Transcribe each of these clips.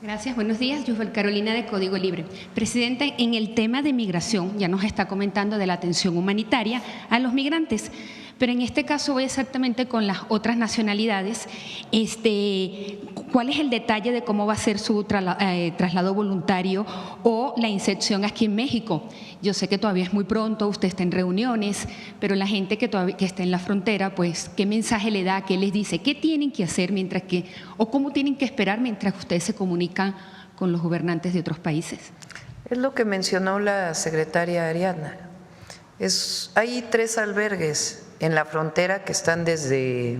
Gracias, buenos días. Yusbel Carolina de Código Libre. Presidente, en el tema de migración, ya nos está comentando de la atención humanitaria a los migrantes, pero en este caso voy exactamente con las otras nacionalidades. ¿Cuál es el detalle de cómo va a ser su traslado voluntario o la inserción aquí en México? Yo sé que todavía es muy pronto, usted está en reuniones, pero la gente que está en la frontera, pues, ¿qué mensaje le da? ¿Qué les dice? ¿Qué tienen que hacer o cómo tienen que esperar mientras ustedes se comunican con los gobernantes de otros países? Es lo que mencionó la secretaria Ariadna. Hay 3 albergues en la frontera que están desde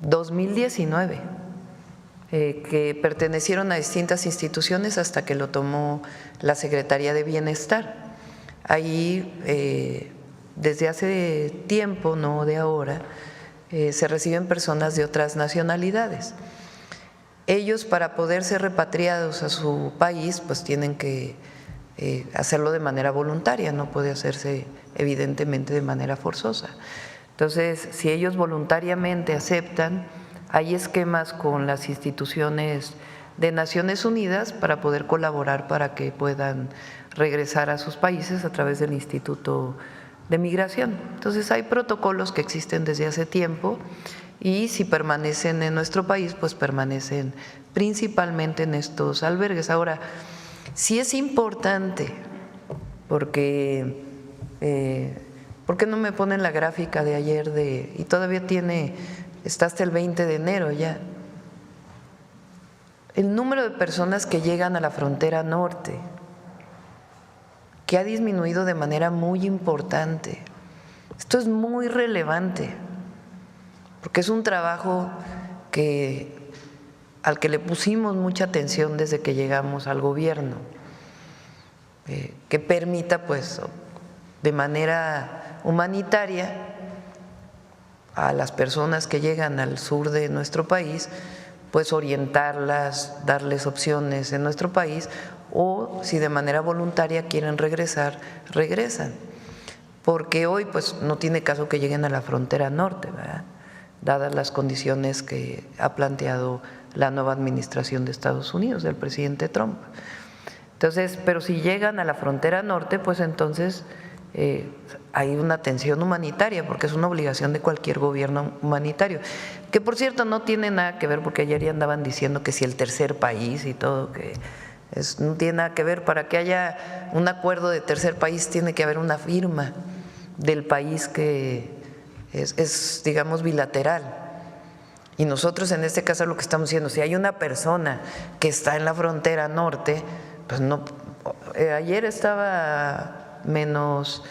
2019, que pertenecieron a distintas instituciones hasta que lo tomó la Secretaría de Bienestar. Ahí, desde hace tiempo, no de ahora, se reciben personas de otras nacionalidades. Ellos, para poder ser repatriados a su país, pues tienen que hacerlo de manera voluntaria, no puede hacerse evidentemente de manera forzosa. Entonces, si ellos voluntariamente aceptan, hay esquemas con las instituciones de Naciones Unidas para poder colaborar para que puedan regresar a sus países a través del Instituto de Migración. Entonces, hay protocolos que existen desde hace tiempo y si permanecen en nuestro país, pues permanecen principalmente en estos albergues. Ahora, sí es importante, porque ¿por qué no me ponen la gráfica de ayer y todavía está hasta el 20 de enero ya? El número de personas que llegan a la frontera norte, que ha disminuido de manera muy importante. Esto es muy relevante, porque es un trabajo al que le pusimos mucha atención desde que llegamos al gobierno, que permita pues de manera humanitaria a las personas que llegan al sur de nuestro país, pues orientarlas, darles opciones en nuestro país, o si de manera voluntaria quieren regresar, regresan. Porque hoy pues no tiene caso que lleguen a la frontera norte, ¿verdad?, dadas las condiciones que ha planteado la nueva administración de Estados Unidos, del presidente Trump. Entonces, pero si llegan a la frontera norte, pues entonces hay una atención humanitaria, porque es una obligación de cualquier gobierno humanitario, que por cierto no tiene nada que ver, porque ayer ya andaban diciendo que si el tercer país y todo, no tiene nada que ver. Para que haya un acuerdo de tercer país tiene que haber una firma del país que es digamos bilateral, y nosotros en este caso lo que estamos diciendo, si hay una persona que está en la frontera norte, pues no, ayer estaba -3,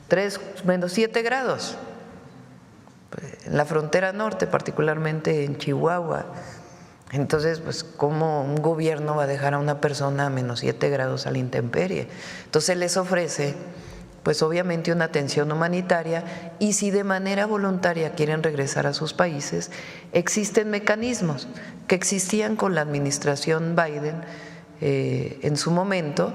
-7 grados en la frontera norte, particularmente en Chihuahua. Entonces, pues, ¿cómo un gobierno va a dejar a una persona a -7 grados a la intemperie? Entonces les ofrece pues obviamente una atención humanitaria, y si de manera voluntaria quieren regresar a sus países, existen mecanismos que existían con la administración Biden en su momento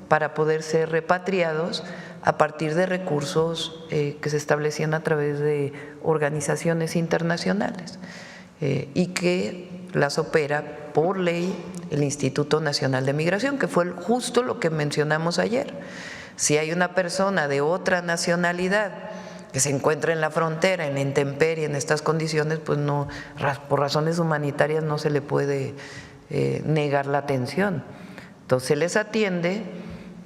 para poder ser repatriados a partir de recursos que se establecían a través de organizaciones internacionales y que las opera por ley el Instituto Nacional de Migración, que fue justo lo que mencionamos ayer. Si hay una persona de otra nacionalidad que se encuentra en la frontera, en la intemperie, en estas condiciones, pues no, por razones humanitarias no se le puede negar la atención. Entonces se les atiende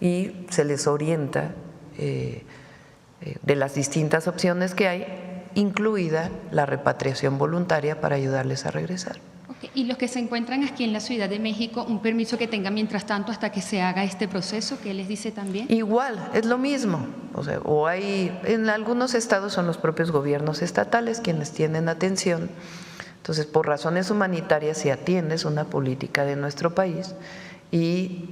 y se les orienta de las distintas opciones que hay, incluida la repatriación voluntaria para ayudarles a regresar. Y los que se encuentran aquí en la Ciudad de México, un permiso que tengan mientras tanto hasta que se haga este proceso, ¿qué les dice también? Igual, es lo mismo. O hay, en algunos estados son los propios gobiernos estatales quienes tienen atención. Entonces, por razones humanitarias, si atiendes una política de nuestro país y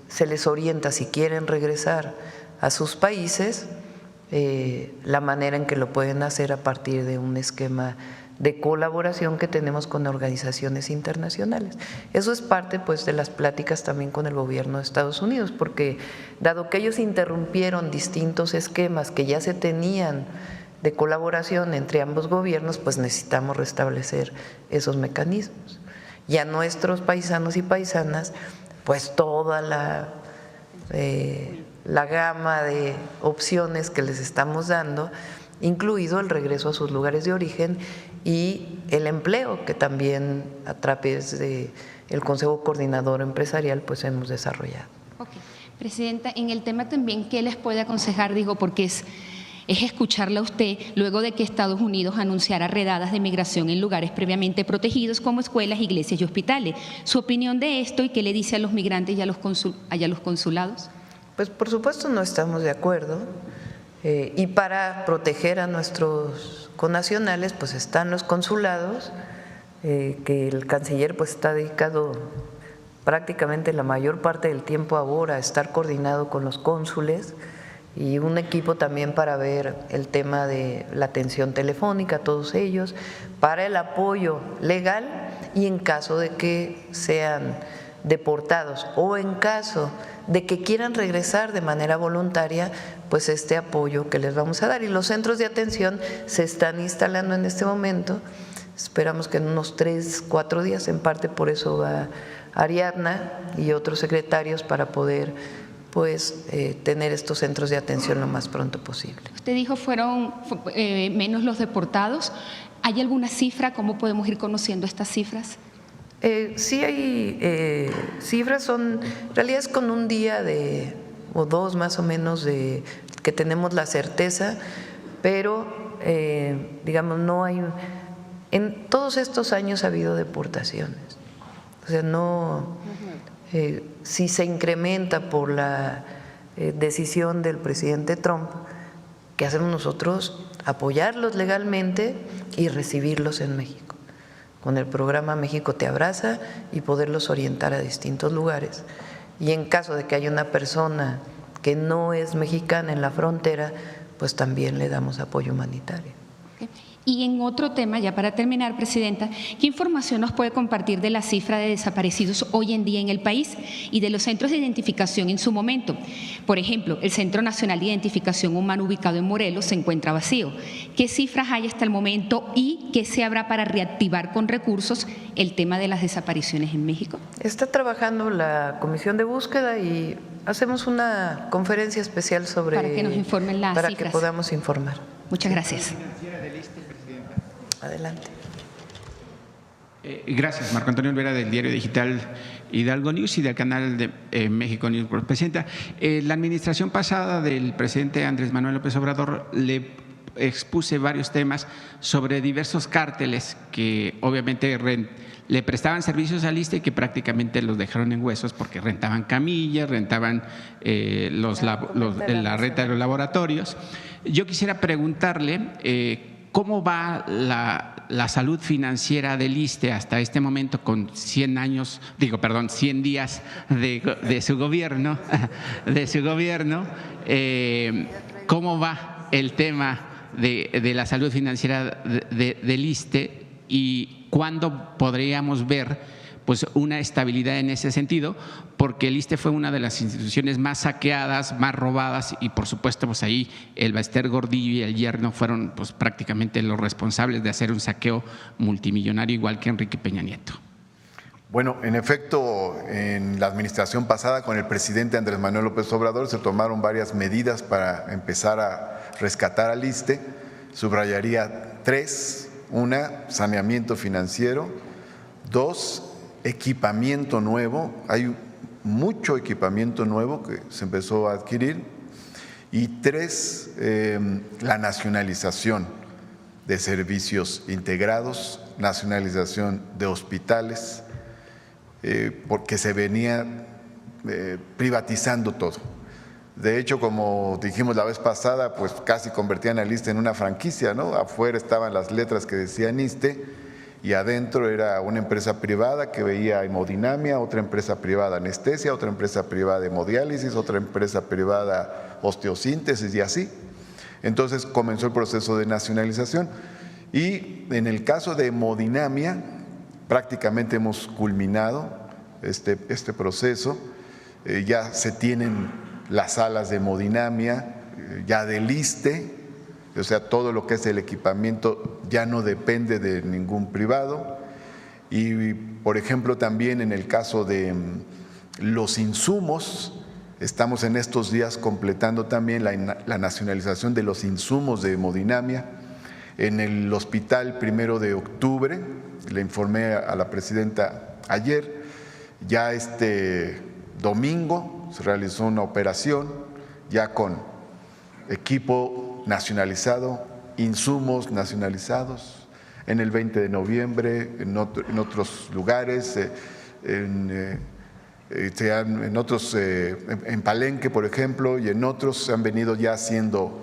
se les orienta si quieren regresar a sus países, la manera en que lo pueden hacer a partir de un esquema de colaboración que tenemos con organizaciones internacionales. Eso es parte pues de las pláticas también con el gobierno de Estados Unidos, porque dado que ellos interrumpieron distintos esquemas que ya se tenían de colaboración entre ambos gobiernos, pues necesitamos restablecer esos mecanismos. y a nuestros paisanos y paisanas pues toda la gama de opciones que les estamos dando, incluido el regreso a sus lugares de origen y el empleo que también a través del Consejo Coordinador Empresarial pues hemos desarrollado. Okay. Presidenta, en el tema también, ¿qué les puede aconsejar? Digo, porque es escucharla a usted luego de que Estados Unidos anunciara redadas de migración en lugares previamente protegidos como escuelas, iglesias y hospitales. ¿Su opinión de esto y qué le dice a los migrantes y a los consulados? Pues por supuesto no estamos de acuerdo y para proteger a nuestros connacionales pues están los consulados, que el canciller pues está dedicado prácticamente la mayor parte del tiempo ahora a estar coordinado con los cónsules, y un equipo también para ver el tema de la atención telefónica, todos ellos, para el apoyo legal y en caso de que sean deportados o en caso de que quieran regresar de manera voluntaria, pues este apoyo que les vamos a dar. Y los centros de atención se están instalando en este momento, esperamos que en unos 3, 4 días, en parte por eso va Ariadna y otros secretarios para poder pues tener estos centros de atención lo más pronto posible. Usted dijo fueron menos los deportados. ¿Hay alguna cifra? ¿Cómo podemos ir conociendo estas cifras? Sí hay cifras, en realidad es con un día o 2 más o menos de que tenemos la certeza, pero digamos no hay, en todos estos años ha habido deportaciones, o sea no… si se incrementa por la decisión del presidente Trump, ¿qué hacemos nosotros? Apoyarlos legalmente y recibirlos en México, con el programa México te abraza y poderlos orientar a distintos lugares. Y en caso de que haya una persona que no es mexicana en la frontera, pues también le damos apoyo humanitario. Y en otro tema, ya para terminar, Presidenta, ¿qué información nos puede compartir de la cifra de desaparecidos hoy en día en el país y de los centros de identificación en su momento? Por ejemplo, el Centro Nacional de Identificación Humana ubicado en Morelos se encuentra vacío. ¿Qué cifras hay hasta el momento y qué se habrá para reactivar con recursos el tema de las desapariciones en México? Está trabajando la Comisión de Búsqueda y hacemos una conferencia especial sobre… Para que nos informen las para cifras. que podamos informar. Muchas gracias. Adelante. Gracias, Marco Antonio Olvera, del diario digital Hidalgo News y del canal de México News. Presidenta, la administración pasada del presidente Andrés Manuel López Obrador le expuse varios temas sobre diversos cárteles que obviamente le prestaban servicios al ISSSTE y que prácticamente los dejaron en huesos porque rentaban camillas, rentaban la renta de los laboratorios. Yo quisiera preguntarle ¿cómo va la salud financiera del ISSSTE hasta este momento con 100 días de su gobierno? ¿Cómo va el tema de la salud financiera del ISSSTE y cuándo podríamos ver pues una estabilidad en ese sentido? Porque el ISSSTE fue una de las instituciones más saqueadas, más robadas y por supuesto pues ahí el Bester Gordillo y el yerno fueron pues prácticamente los responsables de hacer un saqueo multimillonario igual que Enrique Peña Nieto. Bueno, en efecto, en la administración pasada con el presidente Andrés Manuel López Obrador se tomaron varias medidas para empezar a rescatar al ISSSTE. Subrayaría 3, 1, saneamiento financiero, 2, equipamiento nuevo, hay mucho equipamiento nuevo que se empezó a adquirir, y 3, la nacionalización de servicios integrados, nacionalización de hospitales, porque se venía privatizando todo. De hecho, como dijimos la vez pasada, pues casi convertían al ISSSTE en una franquicia, ¿no? Afuera estaban las letras que decían ISSSTE y adentro era una empresa privada que veía hemodinamia, otra empresa privada anestesia, otra empresa privada hemodiálisis, otra empresa privada osteosíntesis y así. Entonces comenzó el proceso de nacionalización y en el caso de hemodinamia prácticamente hemos culminado este proceso, ya se tienen las salas de hemodinamia ya del ISSSTE, o sea, todo lo que es el equipamiento ya no depende de ningún privado. Y, por ejemplo, también en el caso de los insumos, estamos en estos días completando también la nacionalización de los insumos de hemodinamia. En el hospital 1 de octubre, le informé a la presidenta ayer, ya este domingo se realizó una operación ya con equipo nacionalizado, insumos nacionalizados. En el 20 de noviembre, en otros lugares, en Palenque, por ejemplo, y en otros se han venido ya haciendo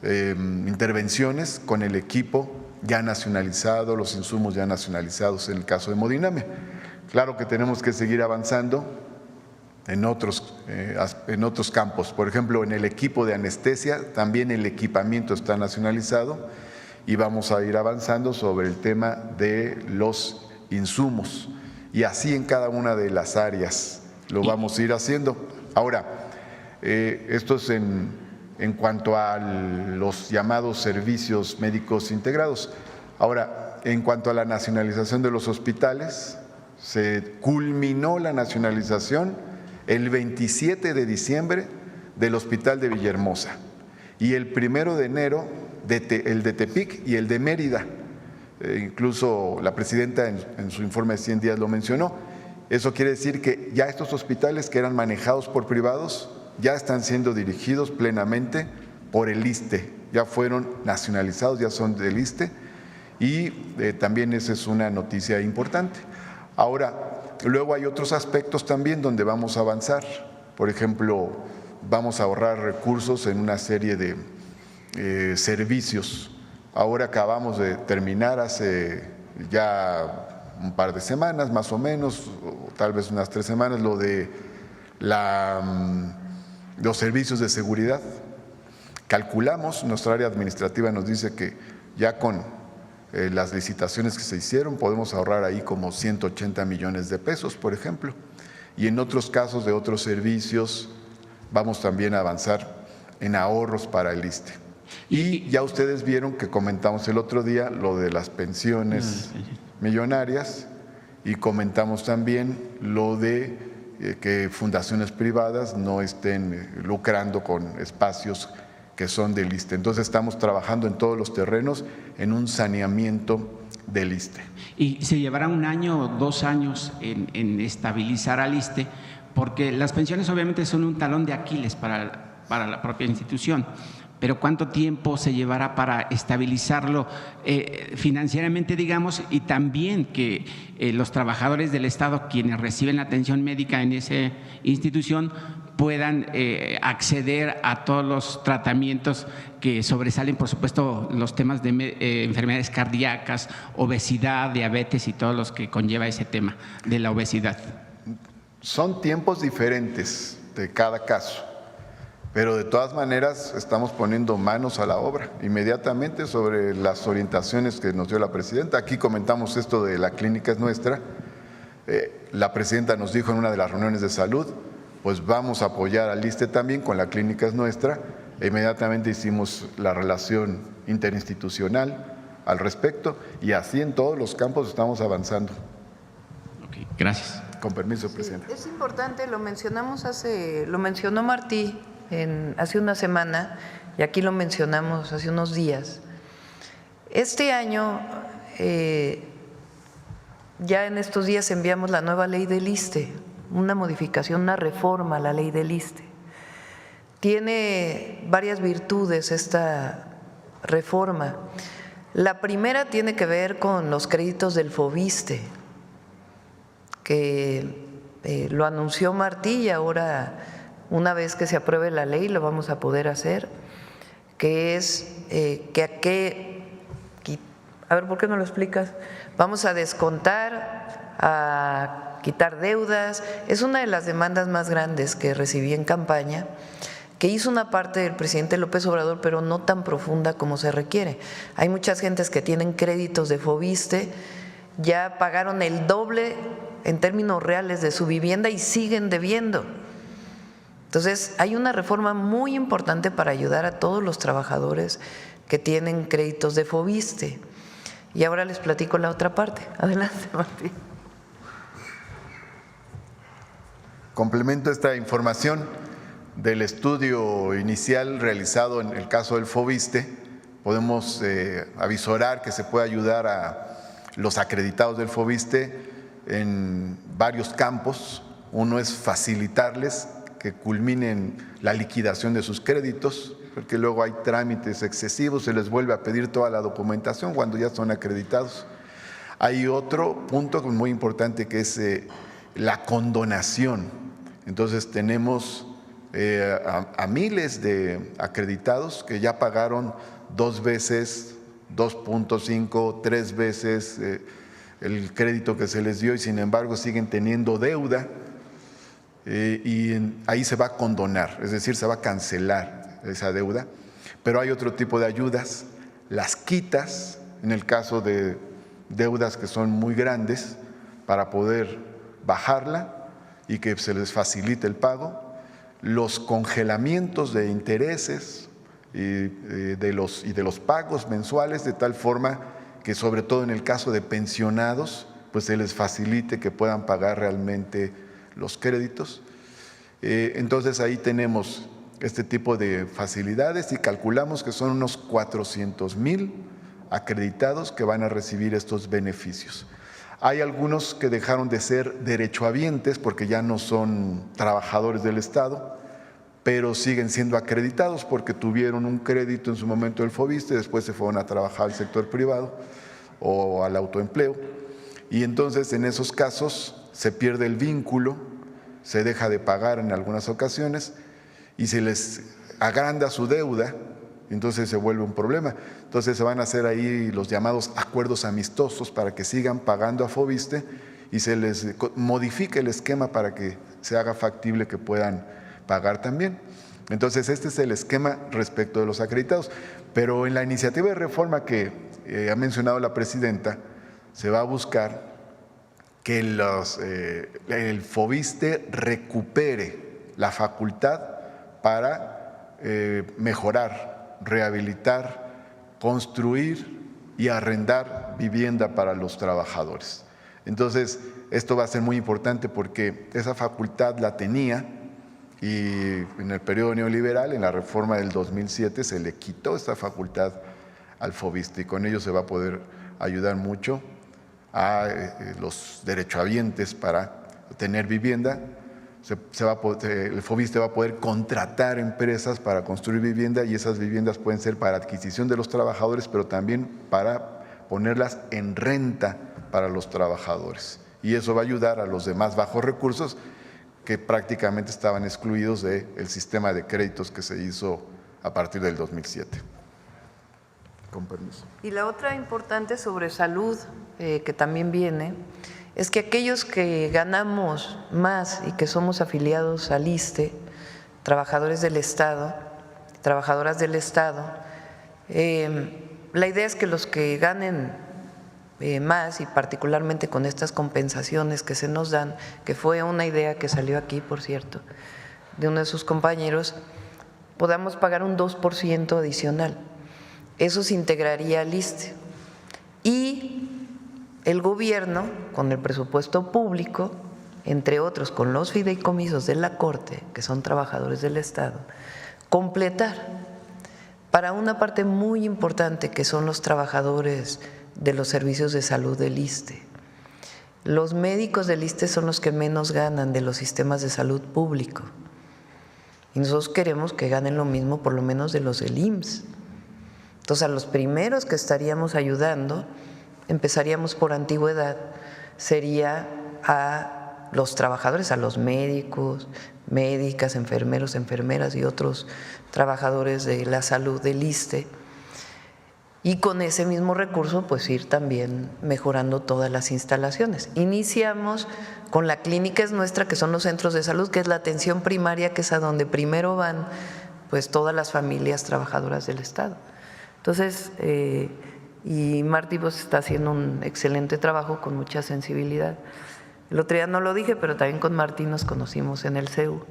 intervenciones con el equipo ya nacionalizado, los insumos ya nacionalizados en el caso de hemodinamia. Claro que tenemos que seguir avanzando en otros campos. Por ejemplo, en el equipo de anestesia también el equipamiento está nacionalizado y vamos a ir avanzando sobre el tema de los insumos. Y así en cada una de las áreas lo vamos a ir haciendo. Ahora, esto es en cuanto a los llamados servicios médicos integrados. Ahora, en cuanto a la nacionalización de los hospitales, se culminó la nacionalización el 27 de diciembre del Hospital de Villahermosa y el 1 de enero el de Tepic y el de Mérida. Incluso la presidenta en su informe de 100 días lo mencionó. Eso quiere decir que ya estos hospitales que eran manejados por privados ya están siendo dirigidos plenamente por el ISSSTE, ya fueron nacionalizados, ya son del ISSSTE y también esa es una noticia importante. Ahora, luego hay otros aspectos también donde vamos a avanzar. Por ejemplo, vamos a ahorrar recursos en una serie de servicios. Ahora acabamos de terminar hace ya un par de semanas más o menos, o tal vez unas 3 semanas, lo de los servicios de seguridad. Calculamos, nuestra área administrativa nos dice que ya con las licitaciones que se hicieron podemos ahorrar ahí como 180 millones de pesos, por ejemplo. Y en otros casos de otros servicios vamos también a avanzar en ahorros para el ISSSTE. Y ya ustedes vieron que comentamos el otro día lo de las pensiones millonarias y comentamos también lo de que fundaciones privadas no estén lucrando con espacios que son del ISSSTE. Entonces estamos trabajando en todos los terrenos en un saneamiento del ISSSTE. Y se llevará 1 año o 2 años en estabilizar al ISSSTE, porque las pensiones obviamente son un talón de Aquiles para la propia institución. Pero ¿cuánto tiempo se llevará para estabilizarlo financieramente, digamos, y también que los trabajadores del Estado, quienes reciben la atención médica en esa institución, puedan acceder a todos los tratamientos que sobresalen, por supuesto, los temas de enfermedades cardíacas, obesidad, diabetes y todos los que conlleva ese tema de la obesidad? Son tiempos diferentes de cada caso. Pero de todas maneras estamos poniendo manos a la obra inmediatamente sobre las orientaciones que nos dio la presidenta. Aquí comentamos esto de la clínica es nuestra. La presidenta nos dijo en una de las reuniones de salud, pues vamos a apoyar al ISSSTE también con la clínica es nuestra. E inmediatamente hicimos la relación interinstitucional al respecto y así en todos los campos estamos avanzando. Ok, gracias. Con permiso, presidenta. Es importante, lo mencionó Martí hace una semana y aquí lo mencionamos hace unos días. Este año, ya en estos días enviamos la nueva ley del ISSSTE, una modificación, una reforma a la ley del ISSSTE. Tiene varias virtudes esta reforma. La primera tiene que ver con los créditos del FOBISSSTE, que lo anunció Martí y ahora, una vez que se apruebe la ley, lo vamos a poder hacer, que es a ver, ¿por qué no lo explicas? Vamos a descontar, a quitar deudas. Es una de las demandas más grandes que recibí en campaña, que hizo una parte del presidente López Obrador, pero no tan profunda como se requiere. Hay muchas gentes que tienen créditos de FOBISSSTE, ya pagaron el doble en términos reales de su vivienda y siguen debiendo. Entonces, hay una reforma muy importante para ayudar a todos los trabajadores que tienen créditos de FOBISSSTE. Y ahora les platico la otra parte. Adelante, Martín. Complemento esta información del estudio inicial realizado en el caso del FOBISTE. Podemos avisorar que se puede ayudar a los acreditados del FOBISTE en varios campos. Uno es facilitarles que culminen la liquidación de sus créditos, porque luego hay trámites excesivos, se les vuelve a pedir toda la documentación cuando ya son acreditados. Hay otro punto muy importante que es la condonación. Entonces tenemos a miles de acreditados que ya pagaron 2 veces, 2.5, 3 veces el crédito que se les dio y sin embargo siguen teniendo deuda ahí se va a condonar, es decir, se va a cancelar esa deuda. Pero hay otro tipo de ayudas, las quitas, en el caso de deudas que son muy grandes, para poder bajarla y que se les facilite el pago, los congelamientos de intereses y de los pagos mensuales, de tal forma que sobre todo en el caso de pensionados, pues se les facilite que puedan pagar realmente los créditos. Entonces ahí tenemos este tipo de facilidades y calculamos que son unos 400,000 acreditados que van a recibir estos beneficios. Hay algunos que dejaron de ser derechohabientes porque ya no son trabajadores del Estado, pero siguen siendo acreditados porque tuvieron un crédito en su momento del FOBISTE, después se fueron a trabajar al sector privado o al autoempleo. Y entonces en esos casos se pierde el vínculo, se deja de pagar en algunas ocasiones y se les agranda su deuda, entonces se vuelve un problema. Entonces se van a hacer ahí los llamados acuerdos amistosos para que sigan pagando a FOBISTE y se les modifique el esquema para que se haga factible que puedan pagar también. Entonces este es el esquema respecto de los acreditados. Pero en la iniciativa de reforma que ha mencionado la presidenta, se va a buscar que el FOBISTE recupere la facultad para mejorar, rehabilitar, construir y arrendar vivienda para los trabajadores. Entonces, esto va a ser muy importante porque esa facultad la tenía y en el periodo neoliberal, en la reforma del 2007, se le quitó esta facultad al FOBISTE y con ello se va a poder ayudar mucho a los derechohabientes para tener vivienda. El FOBISTE va a poder contratar empresas para construir vivienda y esas viviendas pueden ser para adquisición de los trabajadores, pero también para ponerlas en renta para los trabajadores. Y eso va a ayudar a los demás bajos recursos que prácticamente estaban excluidos del sistema de créditos que se hizo a partir del 2007. Con permiso. Y la otra importante sobre salud que también viene es que aquellos que ganamos más y que somos afiliados al ISSSTE, trabajadores del Estado, trabajadoras del Estado, la idea es que los que ganen más y particularmente con estas compensaciones que se nos dan, que fue una idea que salió aquí, por cierto, de uno de sus compañeros, podamos pagar un 2% adicional. Eso se integraría al ISSSTE y el gobierno, con el presupuesto público, entre otros con los fideicomisos de la Corte, que son trabajadores del Estado, completar para una parte muy importante que son los trabajadores de los servicios de salud del ISSSTE. Los médicos del ISSSTE son los que menos ganan de los sistemas de salud público y nosotros queremos que ganen lo mismo por lo menos de los del IMSS. Entonces, a los primeros que estaríamos ayudando, empezaríamos por antigüedad, sería a los trabajadores, a los médicos, médicas, enfermeros, enfermeras y otros trabajadores de la salud del ISSSTE. Y con ese mismo recurso, pues ir también mejorando todas las instalaciones. Iniciamos con la clínica es nuestra, que son los centros de salud, que es la atención primaria, que es a donde primero van pues todas las familias trabajadoras del Estado. Entonces, y Martí pues está haciendo un excelente trabajo con mucha sensibilidad. El otro día no lo dije, pero también con Martí nos conocimos en el CEU.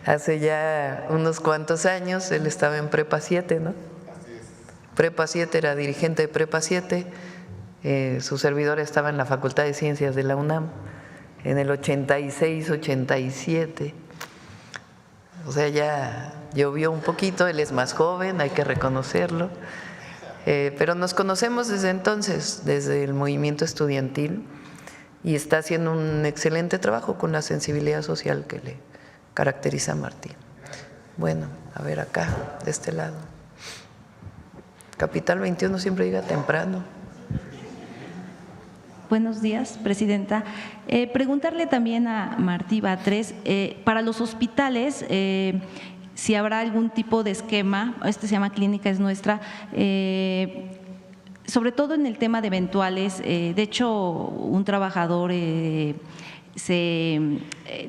Hace ya unos cuantos años, él estaba en Prepa 7, ¿no? Así es. Prepa 7, era dirigente de Prepa 7, su servidor estaba en la Facultad de Ciencias de la UNAM en el 86, 87. O sea, ya llovió un poquito, él es más joven, hay que reconocerlo. Pero nos conocemos desde entonces, desde el movimiento estudiantil, y está haciendo un excelente trabajo con la sensibilidad social que le caracteriza a Martín. Bueno, a ver acá, de este lado. Capital 21 siempre llega temprano. Buenos días, presidenta. Preguntarle también a Martí Batres, para los hospitales, si habrá algún tipo de esquema, este se llama Clínica es Nuestra, sobre todo en el tema de eventuales. De hecho, un trabajador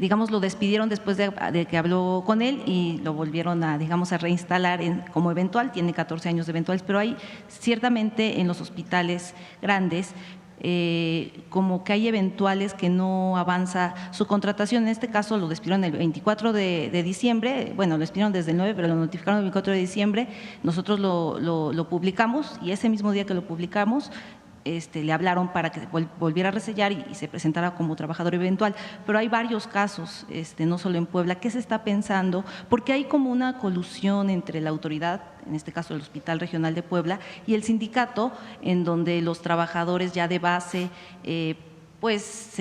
digamos, lo despidieron después de que habló con él y lo volvieron a, digamos, a reinstalar como eventual, tiene 14 años de eventuales, pero hay ciertamente en los hospitales grandes como que hay eventuales que no avanza su contratación. En este caso lo despidieron el 24 de diciembre, bueno, lo despidieron desde el 9, pero lo notificaron el 24 de diciembre, nosotros lo publicamos y ese mismo día que lo publicamos le hablaron para que volviera a resellar y se presentara como trabajador eventual. Pero hay varios casos, no solo en Puebla. ¿Qué se está pensando? Porque hay como una colusión entre la autoridad, en este caso el Hospital Regional de Puebla, y el sindicato, en donde los trabajadores ya de base pues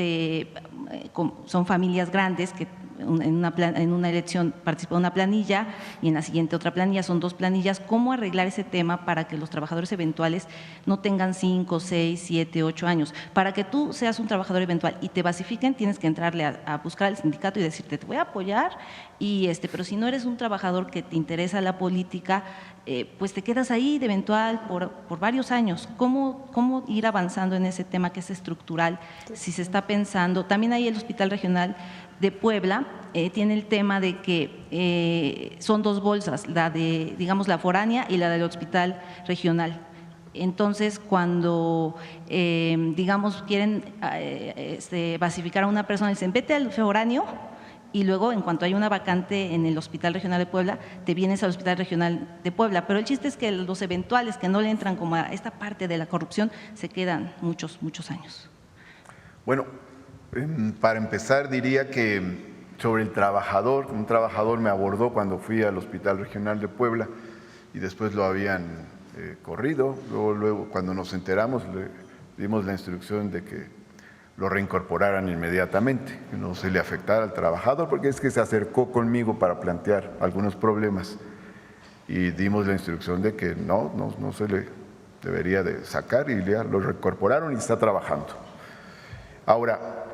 son familias grandes que en una elección participa una planilla y en la siguiente otra planilla, son 2 planillas. ¿Cómo arreglar ese tema para que los trabajadores eventuales no tengan 5, 6, 7, 8 años? Para que tú seas un trabajador eventual y te basifiquen, tienes que entrarle a buscar al sindicato y decirte, te voy a apoyar, pero si no eres un trabajador que te interesa la política, pues te quedas ahí de eventual por varios años. ¿Cómo ir avanzando en ese tema que es estructural? Si se está pensando, también ahí el Hospital Regional de Puebla tiene el tema de que son 2 bolsas, la de, digamos, la foránea y la del Hospital Regional. Entonces, cuando, digamos, quieren basificar a una persona, dicen, vete al foráneo, y luego, en cuanto hay una vacante en el Hospital Regional de Puebla, te vienes al Hospital Regional de Puebla. Pero el chiste es que los eventuales que no le entran como a esta parte de la corrupción se quedan muchos años. Bueno, para empezar diría que sobre el trabajador, un trabajador me abordó cuando fui al Hospital Regional de Puebla y después lo habían corrido. Luego cuando nos enteramos le dimos la instrucción de que lo reincorporaran inmediatamente, que no se le afectara al trabajador, porque es que se acercó conmigo para plantear algunos problemas y dimos la instrucción de que no se le debería de sacar y ya lo reincorporaron y está trabajando. Ahora,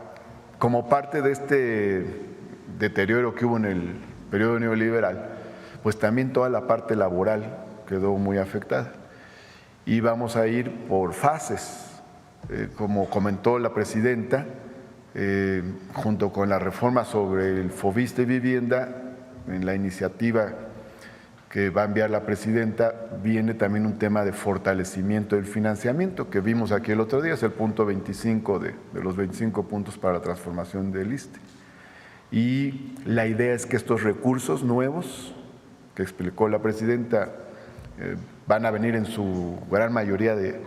como parte de este deterioro que hubo en el periodo neoliberal, pues también toda la parte laboral quedó muy afectada y vamos a ir por fases. Como comentó la presidenta, junto con la reforma sobre el FOVISSSTE vivienda, en la iniciativa que va a enviar la presidenta, viene también un tema de fortalecimiento del financiamiento, que vimos aquí el otro día, es el punto 25 de los 25 puntos para la transformación del ISSSTE. Y la idea es que estos recursos nuevos, que explicó la presidenta, van a venir en su gran mayoría de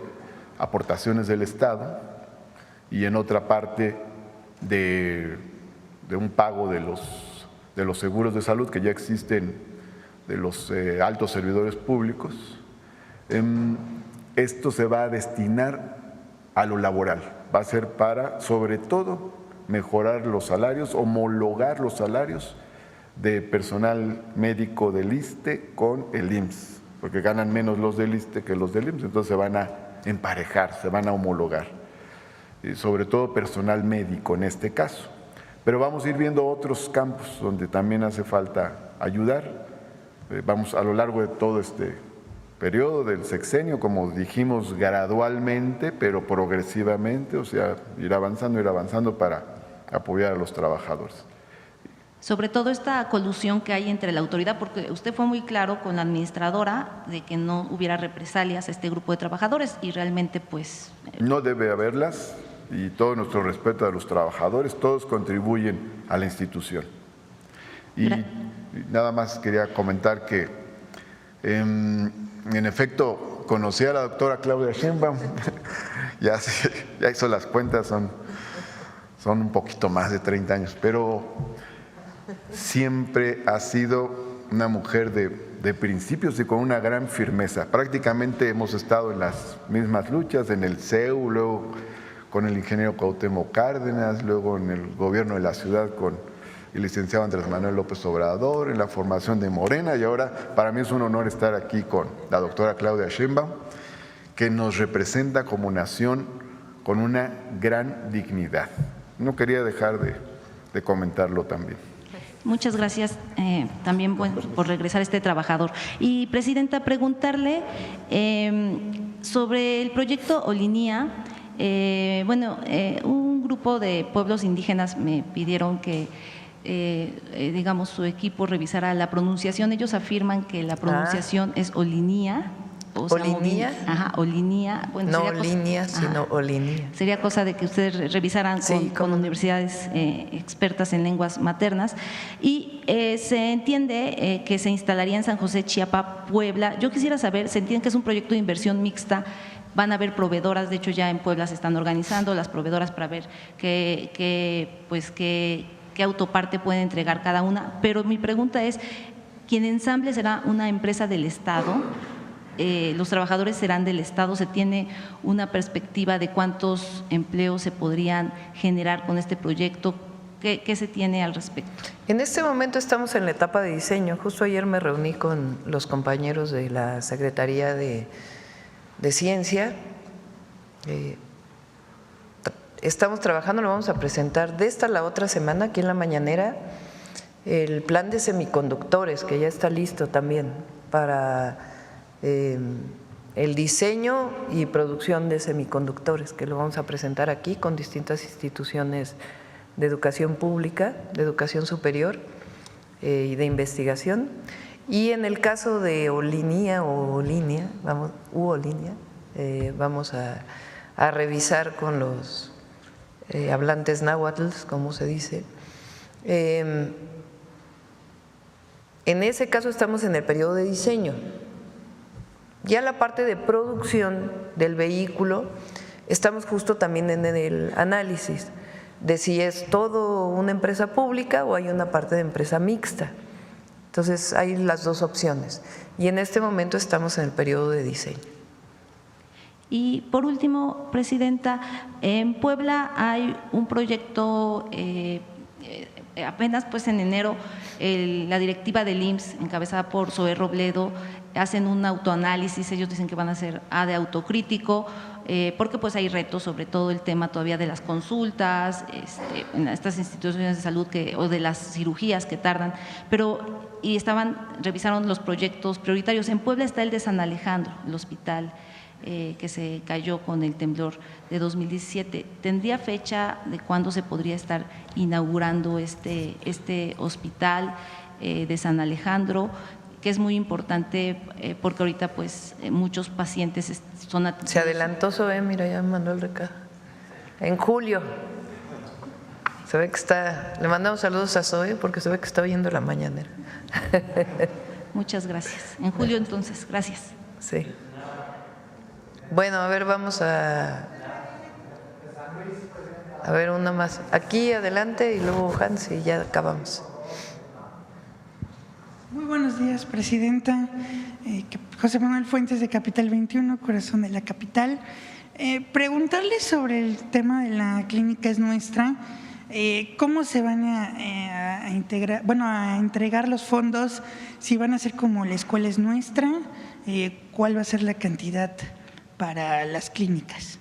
aportaciones del Estado y en otra parte de un pago de los seguros de salud que ya existen de los altos servidores públicos. Esto se va a destinar a lo laboral, va a ser para, sobre todo, mejorar los salarios, homologar los salarios de personal médico del ISSSTE con el IMSS, porque ganan menos los del ISSSTE que los del IMSS, entonces se van a emparejar, se van a homologar, sobre todo personal médico en este caso. Pero vamos a ir viendo otros campos donde también hace falta ayudar. Vamos a lo largo de todo este periodo del sexenio, como dijimos, gradualmente, pero progresivamente, o sea, ir avanzando para apoyar a los trabajadores. Sobre todo esta colusión que hay entre la autoridad, porque usted fue muy claro con la administradora de que no hubiera represalias a este grupo de trabajadores y realmente pues… No debe haberlas y todo nuestro respeto a los trabajadores, todos contribuyen a la institución. Y nada más quería comentar que en efecto conocí a la doctora Claudia Sheinbaum, ya hizo las cuentas, son un poquito más de 30 años, pero siempre ha sido una mujer de principios y con una gran firmeza. Prácticamente hemos estado en las mismas luchas, en el CEU, luego con el ingeniero Cuauhtémoc Cárdenas, luego en el gobierno de la ciudad con el licenciado Andrés Manuel López Obrador, en la formación de Morena, y ahora para mí es un honor estar aquí con la doctora Claudia Sheinbaum, que nos representa como nación con una gran dignidad. No quería dejar de comentarlo también. Muchas gracias también por regresar este trabajador. Y, Presidenta, preguntarle sobre el proyecto Olinía. Un grupo de pueblos indígenas me pidieron que, digamos, su equipo revisara la pronunciación. Ellos afirman que la pronunciación es Olinía. ¿Olinía? Ajá, Olinía. Bueno, no sería Olinía, sino Olinía. Sería cosa de que ustedes revisaran con universidades expertas en lenguas maternas. Y se entiende que se instalaría en San José, Chiapa, Puebla. Yo quisiera saber, se entiende que es un proyecto de inversión mixta. Van a haber proveedoras, de hecho ya en Puebla se están organizando las proveedoras para ver qué autoparte puede entregar cada una. Pero mi pregunta es, ¿quién ensamble será una empresa del Estado? Los trabajadores serán del Estado. ¿Se tiene una perspectiva de cuántos empleos se podrían generar con este proyecto? ¿Qué se tiene al respecto? En este momento estamos en la etapa de diseño. Justo ayer me reuní con los compañeros de la Secretaría de Ciencia. Estamos trabajando, lo vamos a presentar de esta a la otra semana aquí en la mañanera, el plan de semiconductores, que ya está listo también para el diseño y producción de semiconductores, que lo vamos a presentar aquí con distintas instituciones de educación pública, de educación superior y de investigación. Y en el caso de Olinía vamos a revisar con los hablantes náhuatl, como se dice. En ese caso estamos en el periodo de diseño. Ya la parte de producción del vehículo, estamos justo también en el análisis de si es todo una empresa pública o hay una parte de empresa mixta. Entonces hay las dos opciones y en este momento estamos en el periodo de diseño. Y por último, Presidenta, en Puebla hay un proyecto, apenas pues en enero, la directiva del IMSS, encabezada por Zoé Robledo, hacen un autoanálisis. Ellos dicen que van a hacer de autocrítico, porque pues hay retos, sobre todo el tema todavía de las consultas, en estas instituciones de salud o de las cirugías que tardan, revisaron los proyectos prioritarios. En Puebla está el de San Alejandro, el hospital que se cayó con el temblor de 2017. ¿Tendría fecha de cuándo se podría estar inaugurando este hospital de San Alejandro, que es muy importante porque ahorita pues muchos pacientes son atendidos? Se adelantó Zoé, mira, ya me mandó el recado. En julio. Se ve que le mandamos saludos a Zoé porque se ve que está oyendo la mañanera. Muchas gracias. En julio entonces, gracias. Sí. Bueno, a ver, vamos a ver una más. Aquí adelante y luego Hans y ya acabamos. Muy buenos días, Presidenta. José Manuel Fuentes, de Capital 21, corazón de la capital. Preguntarle sobre el tema de la clínica Es Nuestra. ¿Cómo se van a integrar, a entregar los fondos? Si van a ser como la escuela Es Nuestra, ¿cuál va a ser la cantidad para las clínicas?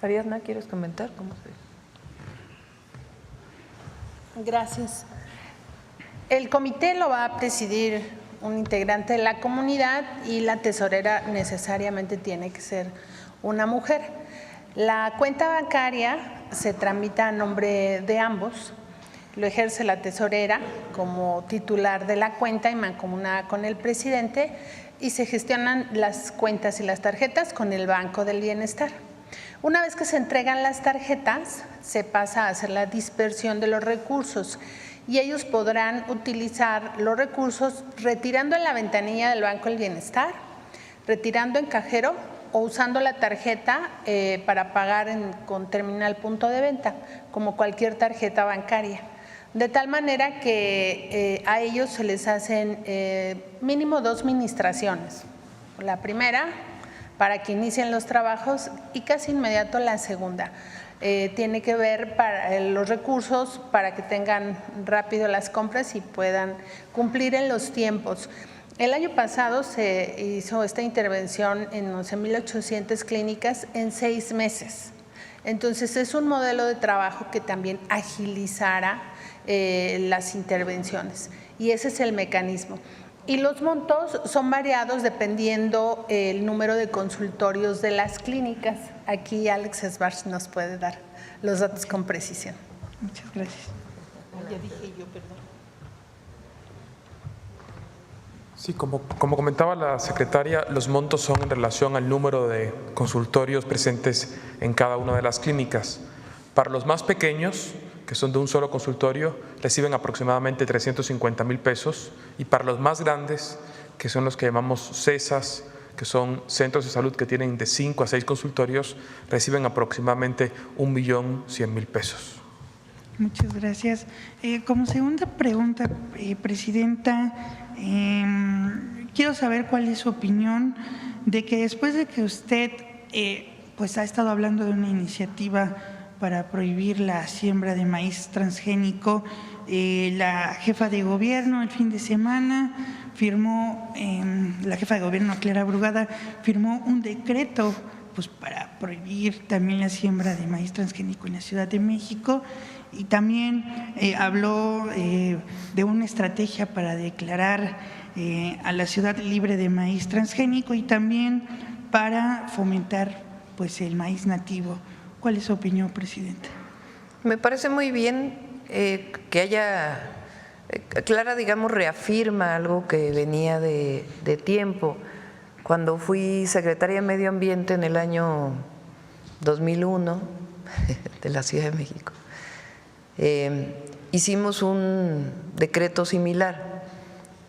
Ariadna, ¿quieres comentar? ¿Cómo se...? Gracias. El comité lo va a presidir un integrante de la comunidad y la tesorera necesariamente tiene que ser una mujer. La cuenta bancaria se tramita a nombre de ambos, lo ejerce la tesorera como titular de la cuenta y mancomunada con el presidente, y se gestionan las cuentas y las tarjetas con el Banco del Bienestar. Una vez que se entregan las tarjetas, se pasa a hacer la dispersión de los recursos y ellos podrán utilizar los recursos retirando en la ventanilla del Banco del Bienestar, retirando en cajero o usando la tarjeta para pagar con terminal punto de venta, como cualquier tarjeta bancaria. De tal manera que a ellos se les hacen mínimo 2 ministraciones. La primera, para que inicien los trabajos, y casi inmediato la segunda. Tiene que ver para los recursos para que tengan rápido las compras y puedan cumplir en los tiempos. El año pasado se hizo esta intervención en 11.800 clínicas en 6 meses. Entonces es un modelo de trabajo que también agilizará las intervenciones, y ese es el mecanismo. Y los montos son variados dependiendo el número de consultorios de las clínicas. Aquí Alex Esbarz nos puede dar los datos con precisión. Muchas gracias. Ya dije yo, perdón. Sí, como comentaba la secretaria, los montos son en relación al número de consultorios presentes en cada una de las clínicas. Para los más pequeños, que son de un solo consultorio, reciben aproximadamente 350,000 pesos, y para los más grandes, que son los que llamamos CESAS, que son centros de salud que tienen de 5 a 6 consultorios, reciben aproximadamente 1.100.000 pesos. Muchas gracias. Como segunda pregunta, Presidenta, quiero saber cuál es su opinión de que después de que usted pues ha estado hablando de una iniciativa para prohibir la siembra de maíz transgénico, la jefa de gobierno el fin de semana firmó, la jefa de gobierno Clara Brugada firmó un decreto pues para prohibir también la siembra de maíz transgénico en la Ciudad de México, y también habló de una estrategia para declarar a la ciudad libre de maíz transgénico y también para fomentar pues el maíz nativo. ¿Cuál es su opinión, Presidenta? Me parece muy bien que haya, Clara, digamos, reafirma algo que venía de tiempo. Cuando fui secretaria de Medio Ambiente en el año 2001 de la Ciudad de México, hicimos un decreto similar.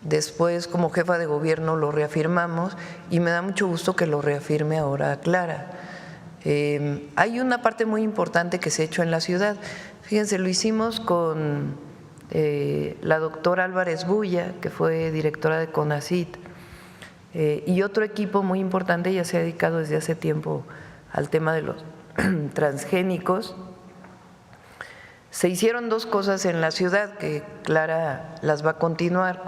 Después, como jefa de gobierno, lo reafirmamos y me da mucho gusto que lo reafirme ahora Clara. Hay una parte muy importante que se ha hecho en la ciudad. Fíjense, lo hicimos con la doctora Álvarez Bulla, que fue directora de CONACYT, y otro equipo muy importante. Ella se ha dedicado desde hace tiempo al tema de los transgénicos. Se hicieron 2 cosas en la ciudad que Clara las va a continuar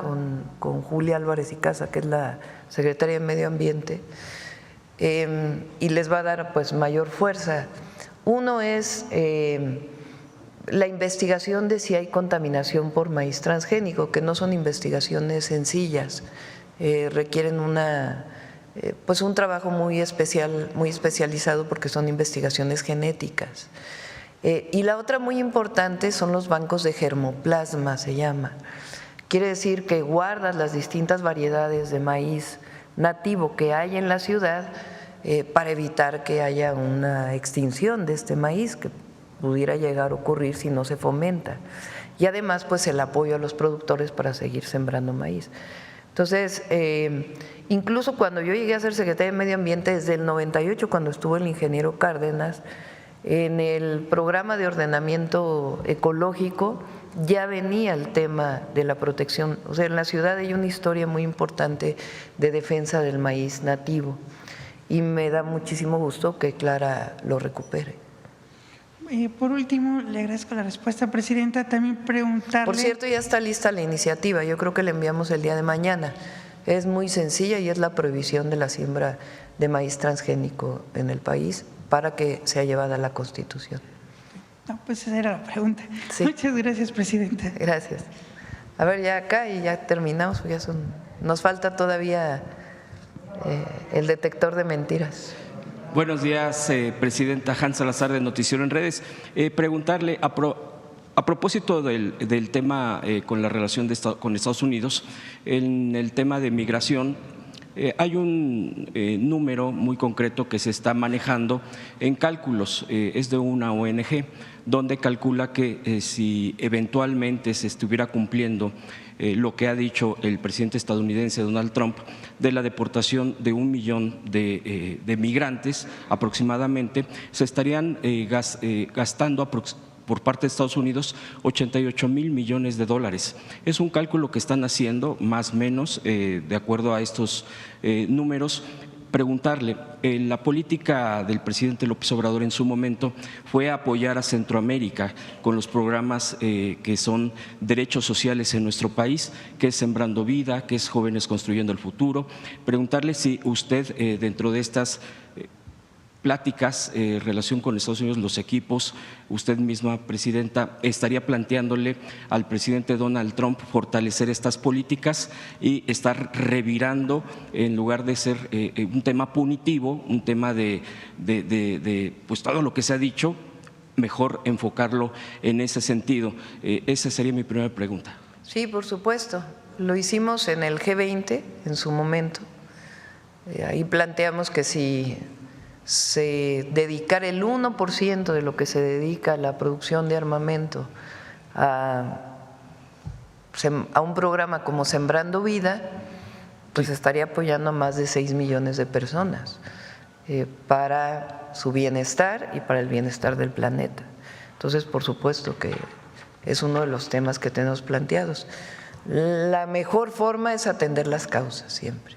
con Julia Álvarez y Casa, que es la secretaria de Medio Ambiente, y les va a dar pues mayor fuerza. Uno es la investigación de si hay contaminación por maíz transgénico, que no son investigaciones sencillas, requieren pues un trabajo muy especializado porque son investigaciones genéticas. Y la otra muy importante son los bancos de germoplasma, se llama. Quiere decir que guardas las distintas variedades de maíz nativo que hay en la ciudad para evitar que haya una extinción de este maíz que pudiera llegar a ocurrir si no se fomenta. Y además, pues el apoyo a los productores para seguir sembrando maíz. Entonces, incluso cuando yo llegué a ser secretaria de Medio Ambiente desde el 98, cuando estuvo el ingeniero Cárdenas, en el programa de ordenamiento ecológico ya venía el tema de la protección. O sea, en la ciudad hay una historia muy importante de defensa del maíz nativo y me da muchísimo gusto que Clara lo recupere. Por último, le agradezco la respuesta, Presidenta. También preguntarle… Por cierto, ya está lista la iniciativa, yo creo que la enviamos el día de mañana. Es muy sencilla y es la prohibición de la siembra de maíz transgénico en el país para que sea llevada a la Constitución. No, pues esa era la pregunta. Sí. Muchas gracias, Presidenta. Gracias. A ver, ya acá y ya terminamos, nos falta todavía el detector de mentiras. Buenos días, Presidenta. Hans Salazar, de Noticiero en Redes. Preguntarle, a propósito del tema con la relación con Estados Unidos, en el tema de migración, Hay un número muy concreto que se está manejando en cálculos, es de una ONG, donde calcula que si eventualmente se estuviera cumpliendo lo que ha dicho el presidente estadounidense Donald Trump de la deportación de 1 millón de migrantes aproximadamente, se estarían gastando por parte de Estados Unidos 88,000 millones de dólares. Es un cálculo que están haciendo más o menos de acuerdo a estos números. Preguntarle, la política del presidente López Obrador en su momento fue apoyar a Centroamérica con los programas que son derechos sociales en nuestro país, que es Sembrando Vida, que es Jóvenes Construyendo el Futuro. Preguntarle si usted dentro de estas pláticas en relación con Estados Unidos, los equipos, usted misma, Presidenta, estaría planteándole al presidente Donald Trump fortalecer estas políticas y estar revirando, en lugar de ser un tema punitivo, un tema de pues todo lo que se ha dicho, mejor enfocarlo en ese sentido. Esa sería mi primera pregunta. Sí, por supuesto. Lo hicimos en el G20 en su momento. Ahí planteamos que si se dedicara el 1% de lo que se dedica a la producción de armamento a un programa como Sembrando Vida, pues estaría apoyando a más de 6 millones de personas para su bienestar y para el bienestar del planeta. Entonces, por supuesto que es uno de los temas que tenemos planteados. La mejor forma es atender las causas siempre.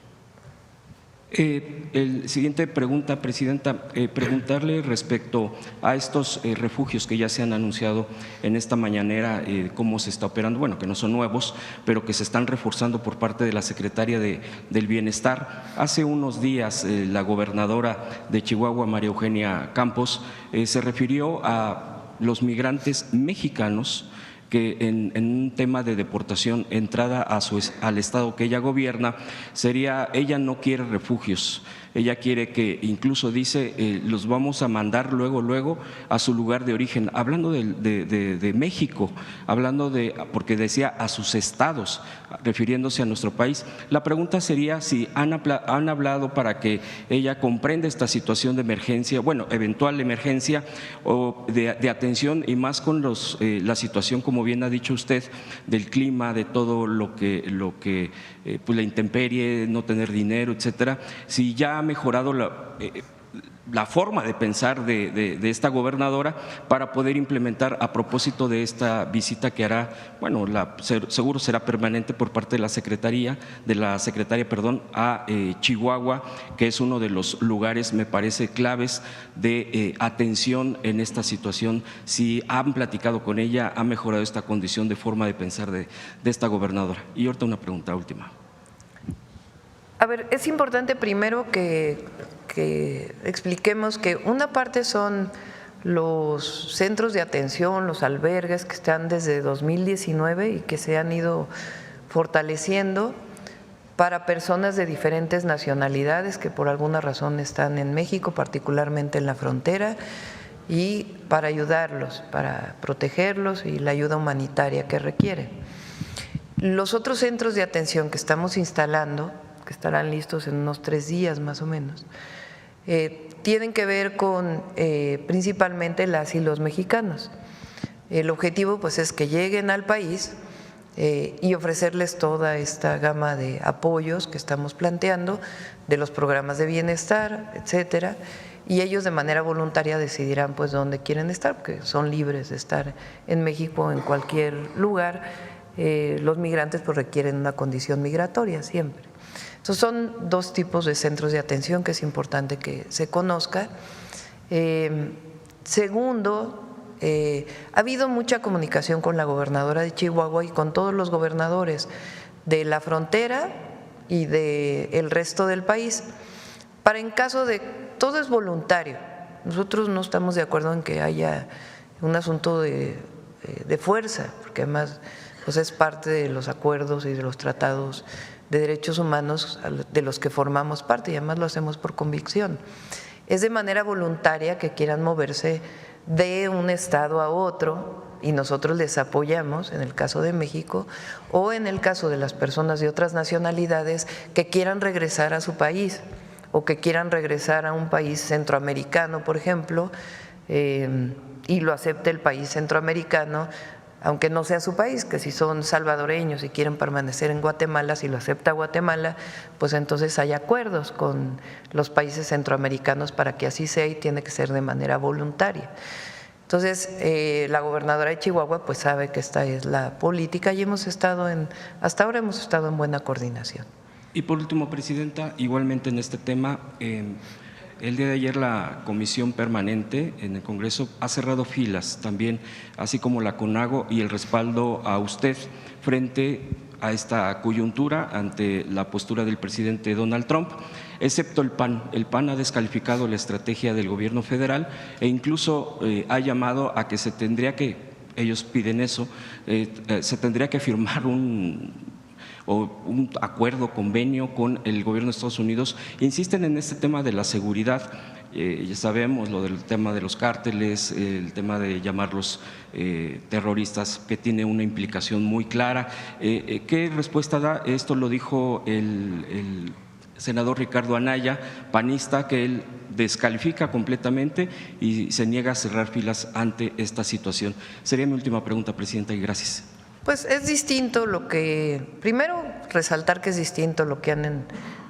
El siguiente pregunta, Presidenta, preguntarle respecto a estos refugios que ya se han anunciado en esta mañanera, cómo se está operando, bueno, que no son nuevos, pero que se están reforzando por parte de la Secretaria del Bienestar. Hace unos días la gobernadora de Chihuahua, María Eugenia Campos, se refirió a los migrantes mexicanos que en un tema de deportación, entrada al estado que ella gobierna, ella no quiere refugios, ella quiere que, incluso dice, los vamos a mandar luego a su lugar de origen, hablando de México, porque decía a sus estados, refiriéndose a nuestro país. La pregunta sería si han hablado para que ella comprenda esta situación de emergencia, bueno, eventual emergencia o de atención, y más con la situación, como bien ha dicho usted, del clima, de todo lo que pues la intemperie, no tener dinero, etcétera. Si ya ha mejorado la forma de pensar de esta gobernadora para poder implementar, a propósito de esta visita que hará, bueno, seguro será permanente por parte de la secretaria, a Chihuahua, que es uno de los lugares, me parece, claves de atención en esta situación. Si han platicado con ella, ha mejorado esta condición de forma de pensar de esta gobernadora. Y ahorita una pregunta última. A ver, es importante primero que expliquemos que una parte son los centros de atención, los albergues que están desde 2019 y que se han ido fortaleciendo para personas de diferentes nacionalidades que por alguna razón están en México, particularmente en la frontera, y para ayudarlos, para protegerlos y la ayuda humanitaria que requieren. Los otros centros de atención que estamos instalando, que estarán listos en unos 3 días más o menos, tienen que ver con principalmente las y los mexicanos. El objetivo pues es que lleguen al país y ofrecerles toda esta gama de apoyos que estamos planteando, de los programas de bienestar, etcétera, y ellos de manera voluntaria decidirán pues dónde quieren estar, porque son libres de estar en México o en cualquier lugar. Los migrantes pues requieren una condición migratoria siempre. Entonces son 2 tipos de centros de atención que es importante que se conozca. Segundo, ha habido mucha comunicación con la gobernadora de Chihuahua y con todos los gobernadores de la frontera y del resto del país, para en caso de, todo es voluntario, nosotros no estamos de acuerdo en que haya un asunto de fuerza, porque además pues es parte de los acuerdos y de los tratados de derechos humanos de los que formamos parte, y además lo hacemos por convicción. Es de manera voluntaria que quieran moverse de un estado a otro y nosotros les apoyamos en el caso de México o en el caso de las personas de otras nacionalidades que quieran regresar a su país o que quieran regresar a un país centroamericano, por ejemplo, y lo acepte el país centroamericano, aunque no sea su país, que si son salvadoreños y quieren permanecer en Guatemala, si lo acepta Guatemala, pues entonces hay acuerdos con los países centroamericanos para que así sea y tiene que ser de manera voluntaria. Entonces, la gobernadora de Chihuahua pues sabe que esta es la política y hasta ahora hemos estado en buena coordinación. Y por último, Presidenta, igualmente en este tema, el día de ayer la Comisión Permanente en el Congreso ha cerrado filas también, así como la CONAGO, y el respaldo a usted frente a esta coyuntura ante la postura del presidente Donald Trump, excepto el PAN. El PAN ha descalificado la estrategia del gobierno federal e incluso ha llamado a que ellos piden eso, se tendría que firmar un acuerdo, convenio con el gobierno de Estados Unidos. Insisten en este tema de la seguridad. Ya sabemos lo del tema de los cárteles, el tema de llamarlos terroristas, que tiene una implicación muy clara. ¿Qué respuesta da? Esto lo dijo el senador Ricardo Anaya, panista, que él descalifica completamente y se niega a cerrar filas ante esta situación. Sería mi última pregunta, Presidenta, y gracias. Pues es distinto primero resaltar que es distinto lo que han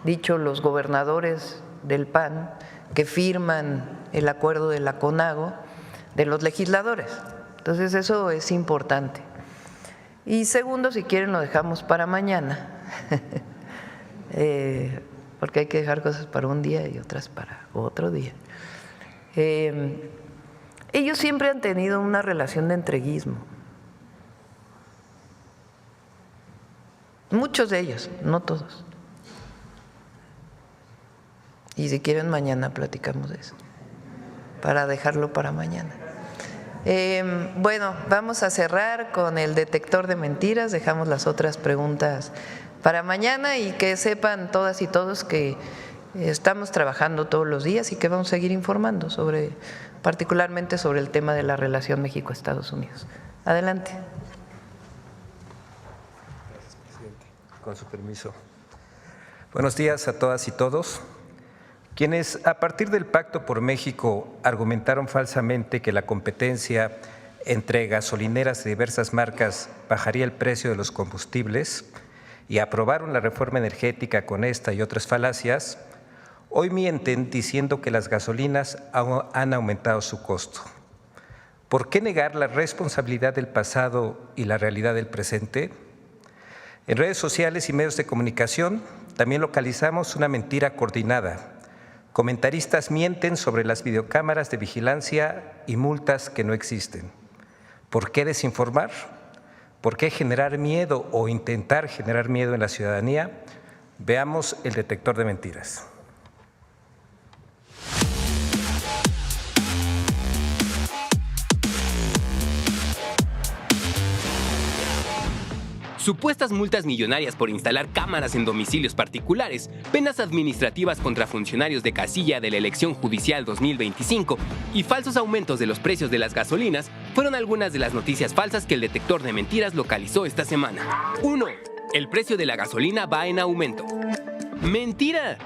dicho los gobernadores del PAN que firman el acuerdo de la CONAGO de los legisladores. Entonces eso es importante. Y segundo, si quieren lo dejamos para mañana, porque hay que dejar cosas para un día y otras para otro día. Ellos siempre han tenido una relación de entreguismo. Muchos de ellos, no todos. Y si quieren mañana platicamos de eso, para dejarlo para mañana. Bueno, vamos a cerrar con el detector de mentiras, dejamos las otras preguntas para mañana y que sepan todas y todos que estamos trabajando todos los días y que vamos a seguir informando particularmente sobre el tema de la relación México-Estados Unidos. Adelante. Con su permiso. Buenos días a todas y todos. Quienes a partir del Pacto por México argumentaron falsamente que la competencia entre gasolineras de diversas marcas bajaría el precio de los combustibles y aprobaron la reforma energética con esta y otras falacias, hoy mienten diciendo que las gasolinas han aumentado su costo. ¿Por qué negar la responsabilidad del pasado y la realidad del presente? En redes sociales y medios de comunicación también localizamos una mentira coordinada. Comentaristas mienten sobre las videocámaras de vigilancia y multas que no existen. ¿Por qué desinformar? ¿Por qué generar miedo o intentar generar miedo en la ciudadanía? Veamos el detector de mentiras. Supuestas multas millonarias por instalar cámaras en domicilios particulares, penas administrativas contra funcionarios de casilla de la elección judicial 2025 y falsos aumentos de los precios de las gasolinas fueron algunas de las noticias falsas que el detector de mentiras localizó esta semana. 1. El precio de la gasolina va en aumento. ¡Mentira!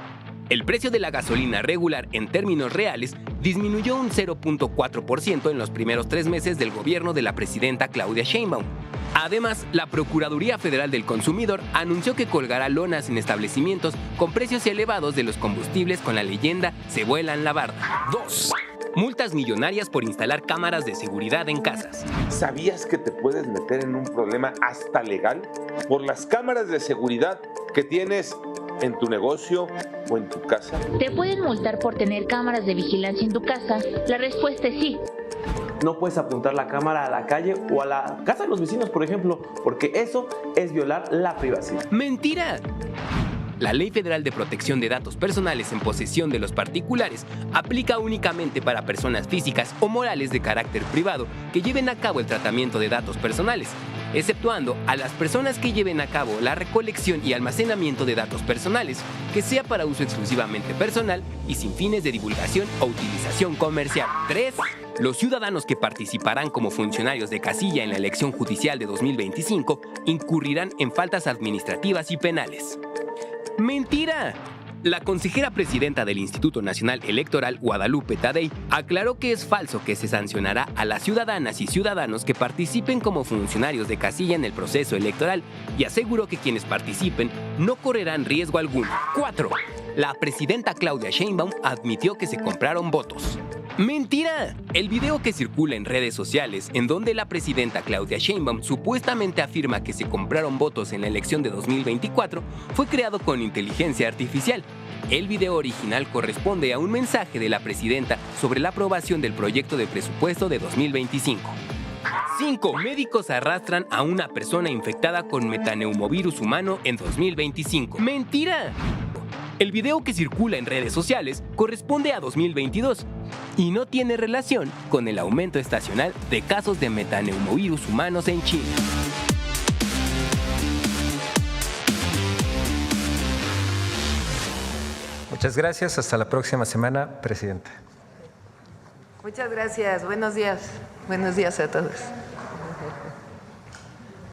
El precio de la gasolina regular en términos reales disminuyó un 0.4% en los primeros 3 meses del gobierno de la presidenta Claudia Sheinbaum. Además, la Procuraduría Federal del Consumidor anunció que colgará lonas en establecimientos con precios elevados de los combustibles con la leyenda "se vuelan la barda". 2. Multas millonarias por instalar cámaras de seguridad en casas. ¿Sabías que te puedes meter en un problema hasta legal por las cámaras de seguridad que tienes en tu negocio o en tu casa? ¿Te pueden multar por tener cámaras de vigilancia en tu casa? La respuesta es sí. No puedes apuntar la cámara a la calle o a la casa de los vecinos, por ejemplo, porque eso es violar la privacidad. ¡Mentira! La Ley Federal de Protección de Datos Personales en posesión de los particulares aplica únicamente para personas físicas o morales de carácter privado que lleven a cabo el tratamiento de datos personales, exceptuando a las personas que lleven a cabo la recolección y almacenamiento de datos personales, que sea para uso exclusivamente personal y sin fines de divulgación o utilización comercial. 3. Los ciudadanos que participarán como funcionarios de casilla en la elección judicial de 2025 incurrirán en faltas administrativas y penales. ¡Mentira! La consejera presidenta del Instituto Nacional Electoral, Guadalupe Tadei, aclaró que es falso que se sancionará a las ciudadanas y ciudadanos que participen como funcionarios de casilla en el proceso electoral y aseguró que quienes participen no correrán riesgo alguno. 4. La presidenta Claudia Sheinbaum admitió que se compraron votos. ¡Mentira! El video que circula en redes sociales, en donde la presidenta Claudia Sheinbaum supuestamente afirma que se compraron votos en la elección de 2024, fue creado con inteligencia artificial. El video original corresponde a un mensaje de la presidenta sobre la aprobación del proyecto de presupuesto de 2025. 5. Médicos arrastran a una persona infectada con metaneumovirus humano en 2025. ¡Mentira! El video que circula en redes sociales corresponde a 2022 y no tiene relación con el aumento estacional de casos de metaneumovirus humanos en China. Muchas gracias. Hasta la próxima semana, Presidenta. Muchas gracias. Buenos días. Buenos días a todos.